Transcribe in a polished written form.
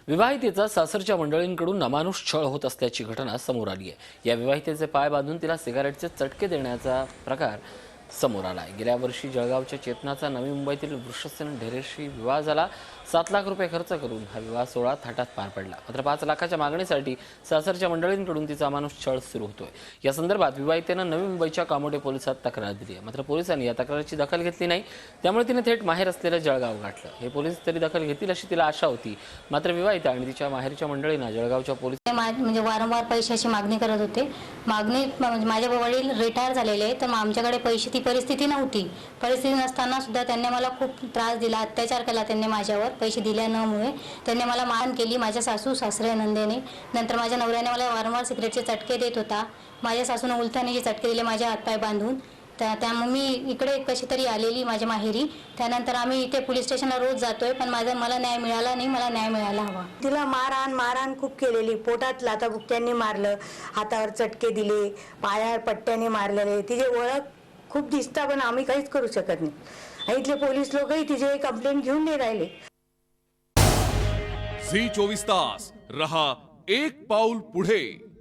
विवाहितेचा सासरच्या मंडळींकडून अमानुष छळ होत असल्याची घटना समोर आली आहे। या विवाहितेचे पाय बांधून तिला सिगारेटचे चटके देण्याचा प्रकार समोर आला आहे। गेल्या वर्षी जळगावच्या चेतनाचा नवी मुंबईतील वृषसेन ढेरेशी विवाह झाला। 7 लाख रुपये खर्च करून हा विवाह सोहळा थाटात पार पडला। मात्र 5 लाखाच्या मागणीसाठी सासरच्या मंडळींकडून तिचा अमानुष छळ सुरू होतोय। या संदर्भात विवाहितेनं नवी मुंबईच्या कामोठे पोलिसात तक्रार दिली आहे। मात्र पोलिसांनी या तक्रारीची दखल घेतली नाही, त्यामुळे तिने थेट माहेर असलेलं जळगाव गाठलं। हे पोलीस तरी दखल घेतील अशी तिला आशा होती, मात्र विवाहिता आणि तिच्या माहेरच्या मंडळींना जळगावच्या पोलीस म्हणजे वारंवार पैशाची मागणी करत होते। मागणी म्हणजे माझे वडील रिटायर झालेले, तर आमच्याकडे पैशाची परिस्थिती नव्हती। परिस्थिती नसताना सुद्धा त्यांनी मला खूप त्रास दिला, अत्याचार केला त्यांनी माझ्यावर। पैसे दिल्यामुळे त्यांनी मला मान केली, माझ्या सासू सासरे नंदेने। नंतर माझ्या नवऱ्याने मला वारंवार सिगरेटचे चटके देत होता। माझ्या सासूने उलथाण्याचे चटके दिले माझ्या हातपाय बांधून। त्यामुळे मी इकडे कशी तरी आलेली माझ्या माहेरी। त्यानंतर आम्ही इथे पोलीस स्टेशनला रोज जातोय, पण मला न्याय मिळाला नाही। मला न्याय मिळायला हवा। तिला मारहाण खूप केलेली, पोटात लाथाबुक्क्यांनी मारलं, हातावर चटके दिले, पायावर पट्ट्याने मारलेले। तिची ओळख खूप दिसता, पण आम्ही काहीच करू शकत नाही। इथले पोलीस लोकही तिचे कंप्लेंट घेऊन नाही राहिले। झी 24 तास रहा एक पाऊल पुढे।